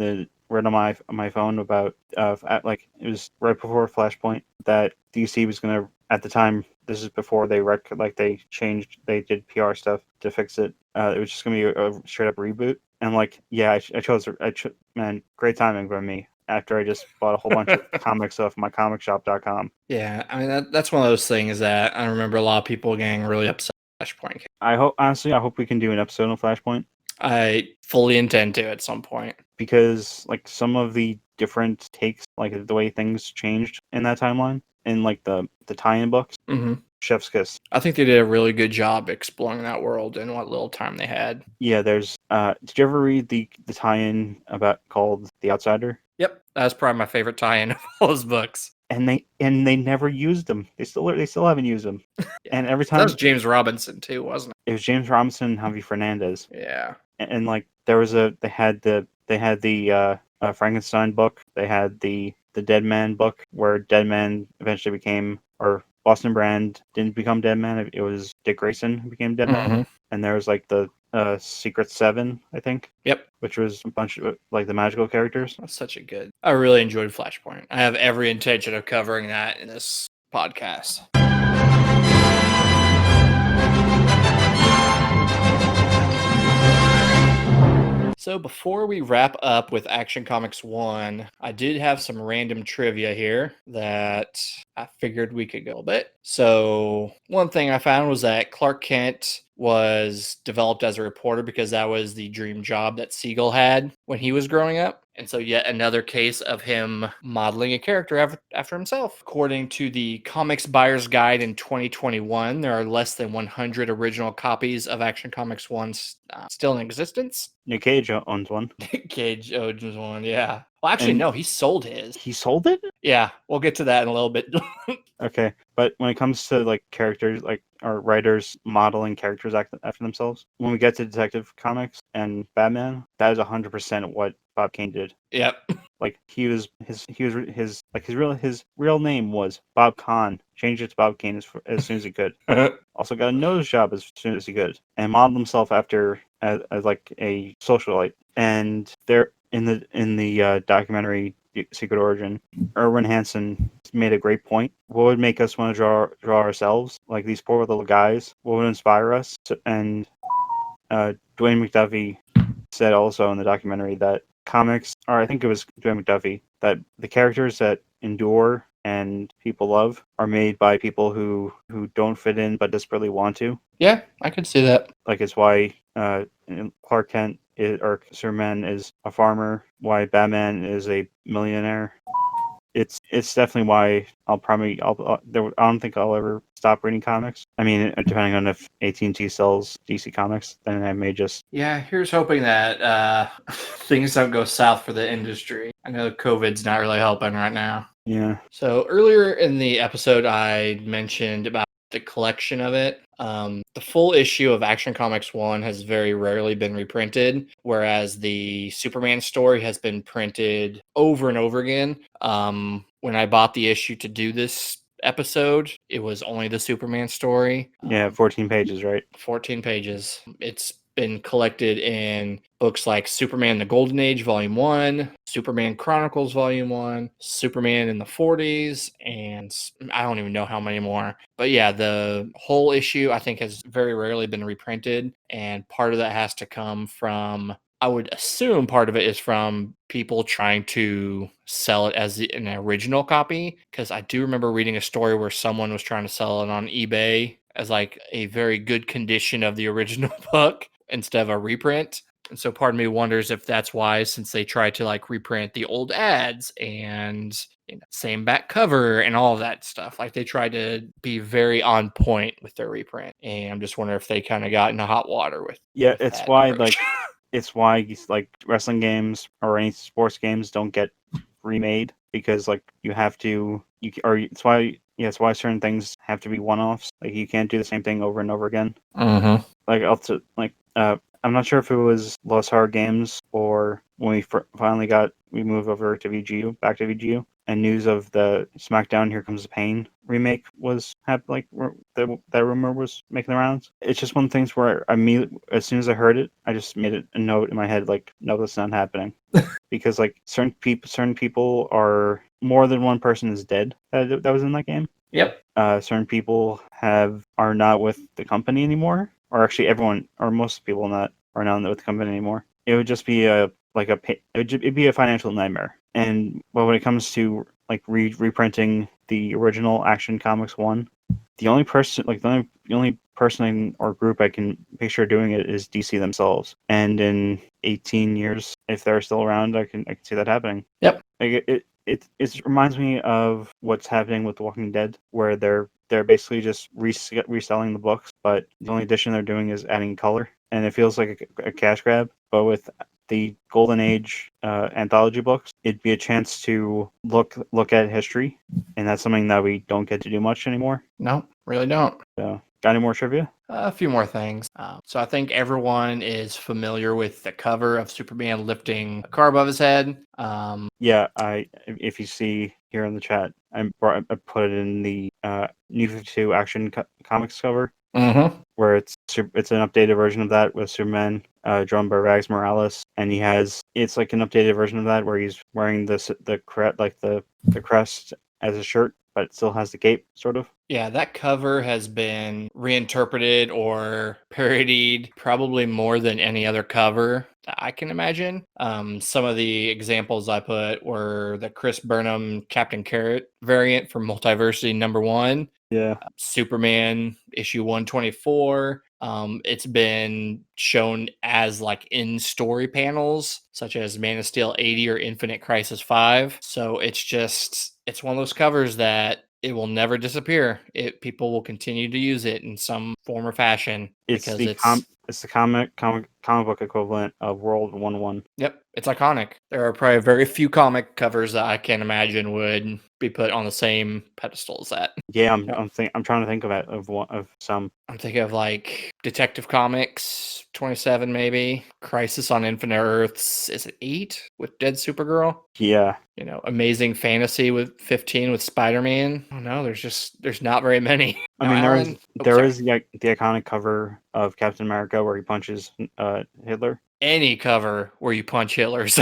on my phone about it was right before Flashpoint that DC was gonna, at the time, this is before they did PR stuff to fix it. It was just gonna be a straight up reboot, and man, great timing by me after I just bought a whole bunch of comics off my comicshop.com. Yeah, I mean that's one of those things that I remember a lot of people getting really upset at Flashpoint. I hope we can do an episode on Flashpoint. I fully intend to at some point. Because like some of the different takes, like the way things changed in that timeline, in like the tie-in books, Mm-hmm. chef's kiss. I think they did a really good job exploring that world and what little time they had. Yeah, there's did you ever read the tie-in called The Outsider? Yep, that's probably my favorite tie-in of all those books. And they never used them. They still haven't used them. Yeah. And every time That was James Robinson too, wasn't it was James Robinson and Javi Fernandez. it? Yeah. And like there was they had the Frankenstein book. They had the Dead Man book where Dead Man eventually became, or Boston Brand didn't become Dead Man. It was Dick Grayson who became Dead Man. Mm-hmm. And there was like the Secret Seven, I think. Yep. Which was a bunch of like the magical characters. That's such a good. I really enjoyed Flashpoint. I have every intention of covering that in this podcast. So before we wrap up with Action Comics 1, I did have some random trivia here that I figured we could go a bit. So one thing I found was that Clark Kent was developed as a reporter because that was the dream job that Siegel had when he was growing up. And so yet another case of him modeling a character after himself. According to the Comics Buyer's Guide in 2021, there are less than 100 original copies of Action Comics 1 still in existence. Nick Cage owns one. Nick Cage owns one, yeah. Well, actually, no, he sold his. He sold it? Yeah, we'll get to that in a little bit. Okay, but when it comes to like characters, like or writers modeling characters after themselves, when we get to Detective Comics and Batman, that is 100% what Bob Kane did. Yep. Like his real name was Bob Kahn. Changed it to Bob Kane as soon as he could. Also got a nose job as soon as he could, and modeled himself after as like a socialite. And there in the documentary Secret Origin, Erwin Hansen made a great point. What would make us want to draw ourselves? Like these poor little guys. What would inspire us? And Dwayne McDuffie said also in the documentary that comics, or I think it was Joe McDuffie, that the characters that endure and people love are made by people who don't fit in but desperately want to. Yeah, I could see that. Like it's why Clark Kent or Superman is a farmer, why Batman is a millionaire. It's definitely why I don't think I'll ever stop reading comics. I mean, depending on if AT&T sells DC Comics, then I may just. Yeah, here's hoping that things don't go south for the industry. I know COVID's not really helping right now. Yeah. So earlier in the episode, I mentioned about the collection of it. The full issue of Action Comics 1 has very rarely been reprinted, whereas the Superman story has been printed over and over again. When I bought the issue to do this episode, it was only the Superman story. Yeah, 14 pages, right? 14 pages. It's been collected in books like Superman the Golden Age Volume 1, Superman Chronicles Volume 1, Superman in the 40s, and I don't even know how many more. But yeah, the whole issue I think has very rarely been reprinted, and part of that has to come from, I would assume part of it is from people trying to sell it as an original copy, because I do remember reading a story where someone was trying to sell it on eBay as like a very good condition of the original book instead of a reprint. And so part of me wonders if that's why, since they tried to like reprint the old ads and same back cover and all of that stuff, like they tried to be very on point with their reprint. And I'm just wondering if they kind of got into hot water with It's that why approach. it's why wrestling games or any sports games don't get remade, because like you have to it's why certain things have to be one-offs. Like you can't do the same thing over and over again. Mm-hmm. Like up to I'm not sure if it was Lost Hard Games or when we moved over to back to VGU, and news of the SmackDown Here Comes the Pain remake that rumor was making the rounds. It's just one of the things where as soon as I heard it, I just made a note in my head like, no, that's not happening. Because like certain people are, more than one person is dead that was in that game. Yep. Certain people are not with the company anymore, or actually everyone or most people are not with the company anymore. It would just be it'd be a financial nightmare. And when it comes to like reprinting the original Action Comics 1, the only person or group I can picture doing it is DC themselves. And in 18 years, if they're still around, I can see that happening. Yep. Like it reminds me of what's happening with The Walking Dead, where they're basically just reselling the books, but the only addition they're doing is adding color, and it feels like a cash grab. But with the Golden Age anthology books, it'd be a chance to look at history, and that's something that we don't get to do much anymore. No, really don't. So, got any more trivia? A few more things. So I think everyone is familiar with the cover of Superman lifting a car above his head. Yeah, if you see here in the chat, I put it in the New 52 Action Comics cover, where it's an updated version of that with Superman drawn by Rags Morales, and it's like an updated version of that where he's wearing the crest as a shirt, but it still has the cape, sort of. Yeah, that cover has been reinterpreted or parodied probably more than any other cover that I can imagine. Some of the examples I put were the Chris Burnham Captain Carrot variant from Multiversity #1. Yeah. Superman issue 124. It's been shown as like in story panels, such as Man of Steel 80 or Infinite Crisis 5. So it's one of those covers that it will never disappear. People will continue to use it in some form or fashion It's because the comic book equivalent of World 1-1. Yep, it's iconic. There are probably very few comic covers that I can imagine would be put on the same pedestal as that. Yeah, I'm trying to think of some. I'm thinking of like Detective Comics 27, maybe Crisis on Infinite Earths. Is it 8 with Dead Supergirl? Yeah. Amazing Fantasy with 15 with Spider-Man. Oh no, there's not very many. I mean, there is the iconic cover of Captain America where he punches Hitler. Any cover where you punch Hitler is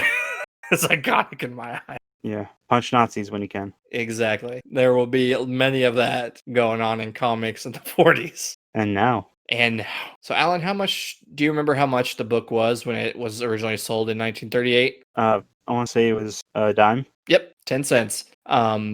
iconic in my eye. Yeah, punch Nazis when you can. Exactly. There will be many of that going on in comics in the 40s. And now. And so, Alan, how much do you remember how much the book was when it was originally sold in 1938? I want to say it was a dime. Yep, 10 cents.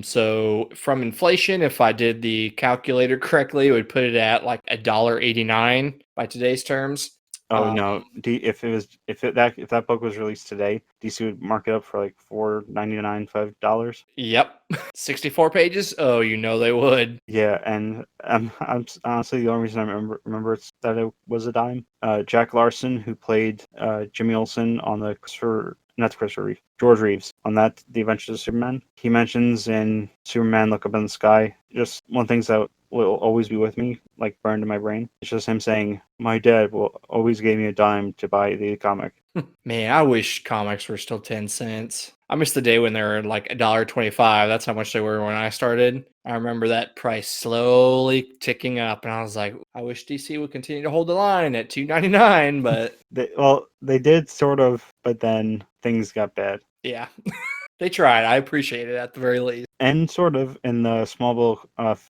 So from inflation, if I did the calculator correctly, it would put it at like $1.89 by today's terms. Oh no! If that book was released today, DC would mark it up for like $4.99, $5. Yep, 64 pages. Oh, you know they would. Yeah, and honestly the only reason I remember it's that it was a dime. Jack Larson, who played Jimmy Olsen on the George Reeves on that The Adventures of Superman. He mentions in Superman Look Up in the Sky, just one thing that will always be with me, like burned in my brain. It's just him saying, "My dad will always gave me a dime to buy the comic." Man, I wish comics were still 10 cents. I miss the day when they were like $1.25. That's how much they were when I started. I remember that price slowly ticking up, and I was like, I wish DC would continue to hold the line at $2.99, but They did sort of, but then things got bad. yeah, they tried. I appreciate it at the very least. And sort of in the Smallville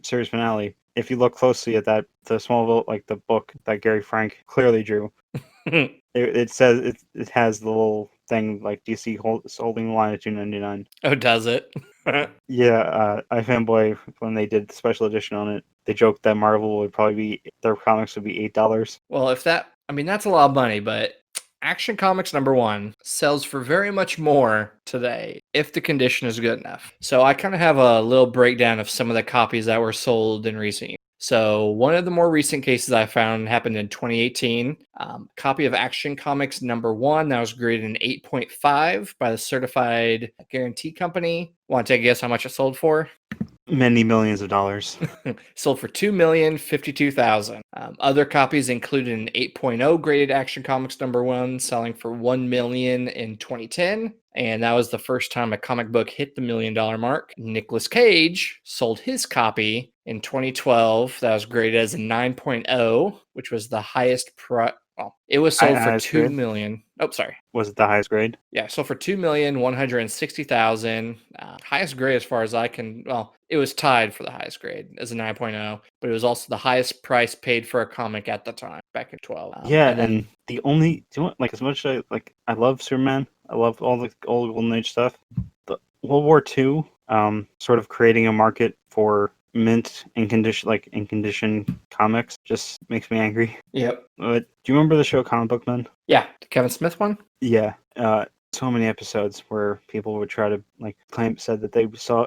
series finale, if you look closely at the Smallville, like the book that Gary Frank clearly drew, it says it has the little thing like DC holding the line at $2.99. Oh, does it? Yeah, I fanboy when they did the special edition on it. They joked that Marvel would probably be their comics would be $8. Well, that's a lot of money, but Action Comics #1 sells for very much more today if the condition is good enough. So I kind of have a little breakdown of some of the copies that were sold in recent years. So one of the more recent cases I found happened in 2018. Copy of Action Comics #1 that was graded an 8.5 by the Certified Guarantee Company. Want to take a guess how much it sold for? Many millions of dollars. Sold for $2,052,000. Other copies included an 8.0 graded Action Comics #1, selling for $1 million in 2010, and that was the first time a comic book hit the $1 million mark. Nicolas Cage sold his copy in 2012. That was graded as a 9.0, which was the highest price. Well, it was sold for Highest $2 grade? million. Oh, sorry. Was it the highest grade? Yeah, so for $2,160,000, highest grade as far as I can. Well, it was tied for the highest grade as a 9.0, but it was also the highest price paid for a comic at the time back in 12. Yeah, and then and the only like as much as I love Superman, I love all the old Golden Age stuff. The World War II, sort of creating a market for mint and condition comics just makes me angry. yep, Do you remember the show Comic Book Men? yeah, the Kevin Smith one. Yeah. So many episodes where people would try to said that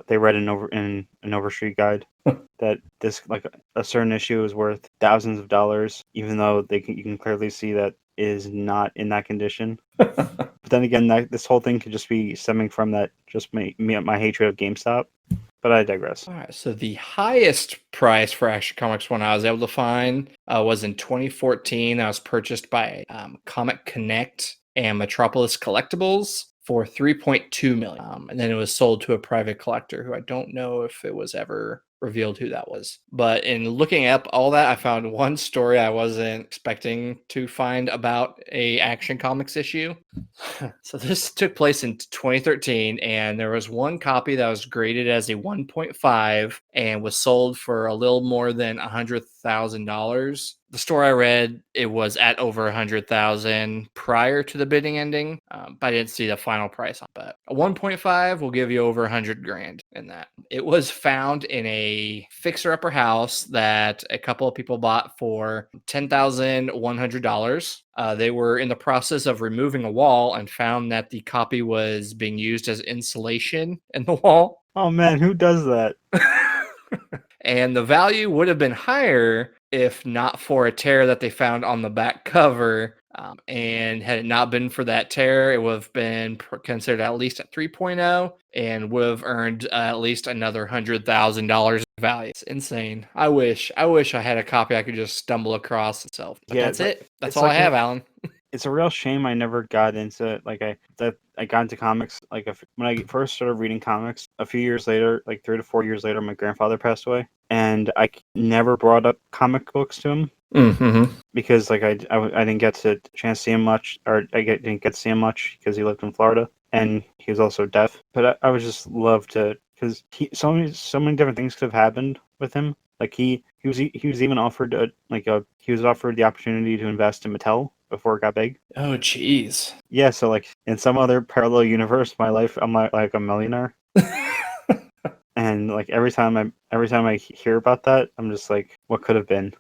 they read an Overstreet guide that this like a certain issue is worth thousands of dollars, even though you can clearly see that it is not in that condition. But then again, this whole thing could just be stemming from that just my hatred of GameStop. But I digress. All right, so the highest price for Action Comics one I was able to find was in 2014. That was purchased by Comic Connect and Metropolis Collectibles for $3.2 million, and then it was sold to a private collector who I don't know if it was ever revealed who that was. But in looking up all that, I found one story I wasn't expecting to find about a Action Comics issue. So this took place in 2013, and there was one copy that was graded as a 1.5 and was sold for a little more than $100,000. The store I read, it was at over 100,000 prior to the bidding ending, but I didn't see the final price on. But a 1.5 will give you over 100 grand in that. It was found in a fixer-upper house that a couple of people bought for $10,100. They were in the process of removing a wall and found that the copy was being used as insulation in the wall. Oh man, who does that? And the value would have been higher if not for a tear that they found on the back cover. And had it not been for that tear, it would have been considered at least a 3.0 and would have earned at least another $100,000 in value. It's insane. I wish I had a copy I could just stumble across itself. But Yeah, that's it. That's it's all I like have, Alan. It's a real shame I never got into I got into comics when I first started reading comics. A few years later, like 3 to 4 years later, my grandfather passed away, and I never brought up comic books to him Mm-hmm. because I didn't get to chance to see him much, or didn't get to see him much because he lived in Florida. and he was also deaf. But I would just love to, because so many different things could have happened with him. Like he was even offered he was offered the opportunity to invest in Mattel before it got big. Oh, jeez. Yeah, so like in some other parallel universe, my life, I'm like a millionaire, and like every time I hear about that, I'm just like, what could have been?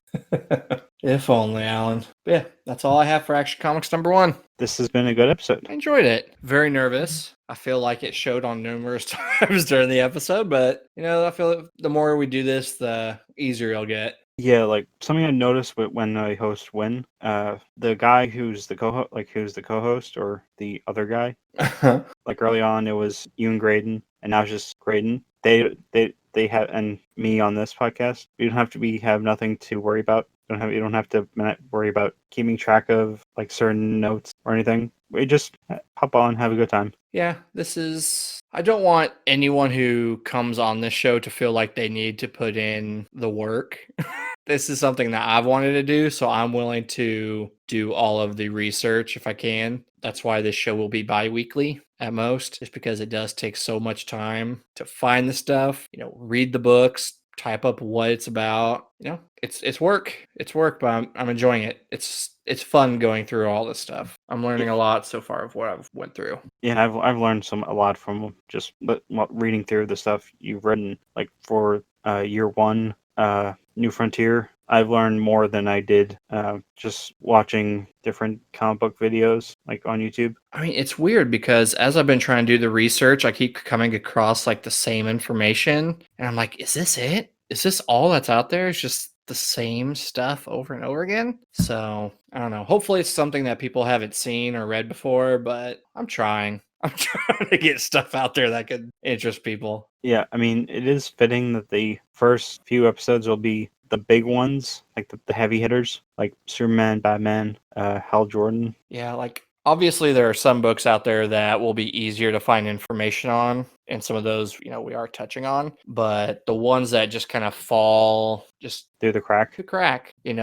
If only, Alan. But yeah, that's all I have for Action Comics number 1. This has been a good episode. I enjoyed it. Very nervous. I feel like it showed on numerous times during the episode, but I feel like the more we do this, the easier it'll get. Yeah, like something I noticed when I host Win, the guy who's the co-host or the other guy, like early on it was you and Graydon, and now it's just Graydon. They have, and me on this podcast. We have nothing to worry about. You don't have to worry about keeping track of like certain notes or anything. We just hop on, have a good time. Yeah, I don't want anyone who comes on this show to feel like they need to put in the work. This is something that I've wanted to do, so I'm willing to do all of the research if I can. That's why this show will be bi-weekly at most, just because it does take so much time to find the stuff, read the books, type up what it's about. It's work. It's work, but I'm enjoying it. It's fun going through all this stuff. I'm learning a lot so far of what I've went through. Yeah, I've learned a lot from just reading through the stuff you've written. Like for year 1, New Frontier, I've learned more than I did just watching different comic book videos like on YouTube. I mean, it's weird because as I've been trying to do the research, I keep coming across like the same information, and I'm like, is this it? Is this all that's out there? It's just the same stuff over and over again. So I don't know. Hopefully it's something that people haven't seen or read before, but I'm trying to get stuff out there that could interest people. Yeah, I mean, it is fitting that the first few episodes will be the big ones, like the heavy hitters, like Superman, Batman, Hal Jordan. Yeah, like obviously there are some books out there that will be easier to find information on, and some of those, we are touching on, but the ones that just kind of fall just through the crack.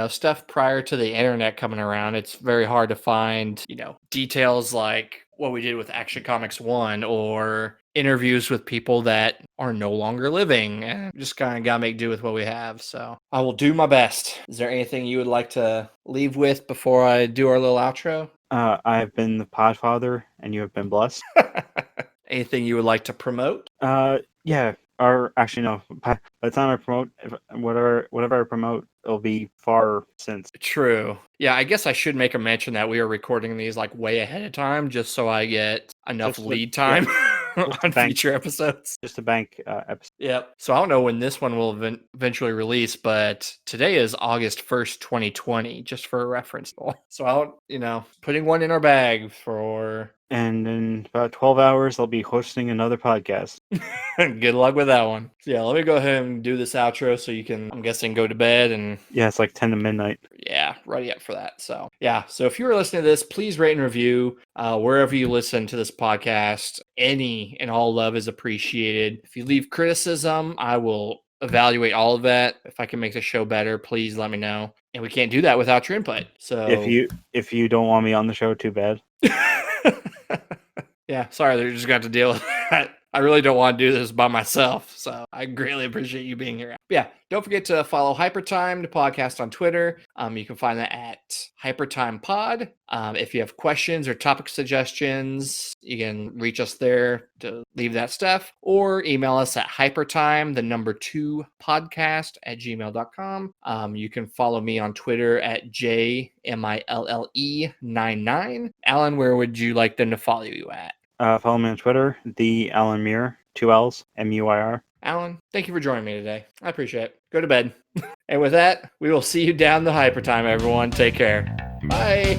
Stuff prior to the internet coming around, it's very hard to find, details like what we did with Action Comics 1 or interviews with people that are no longer living, and just kind of gotta make do with what we have. So I will do my best. Is there anything you would like to leave with before I do our little outro? I have been the Podfather, and you have been blessed. Anything you would like to promote? Yeah. Or actually, no. By the time I promote, whatever I promote, it'll be far since. True. Yeah, I guess I should make a mention that we are recording these like way ahead of time, just so I get enough lead time on future episodes. Just a bank episode. Yep. So I don't know when this one will eventually release, but today is August 1st, 2020, just for a reference. So I'll, putting one in our bag for... And in about 12 hours, I'll be hosting another podcast. Good luck with that one. So yeah, let me go ahead and do this outro so you can, I'm guessing, go to bed. And yeah, it's like 10 to midnight. Yeah, ready up for that. So yeah, so if you are listening to this, please rate and review wherever you listen to this podcast. Any and all love is appreciated. If you leave criticism, I will evaluate all of that. If I can make the show better, please let me know. And we can't do that without your input. So if you don't want me on the show, too bad. Yeah, sorry, they're just going to deal with that. I really don't want to do this by myself, so I greatly appreciate you being here. But yeah, don't forget to follow Hypertime, the podcast, on Twitter. You can find that at Hypertime Pod. If you have questions or topic suggestions, you can reach us there to leave that stuff, or email us at hypertime2podcast@gmail.com. You can follow me on Twitter at JMILLE99. Alan, where would you like them to follow you at? Follow me on Twitter, the Alan Muir, 2 L's, MUIR. Alan, thank you for joining me today. I appreciate it. Go to bed. And with that, we will see you down the Hypertime, everyone. Take care. Bye.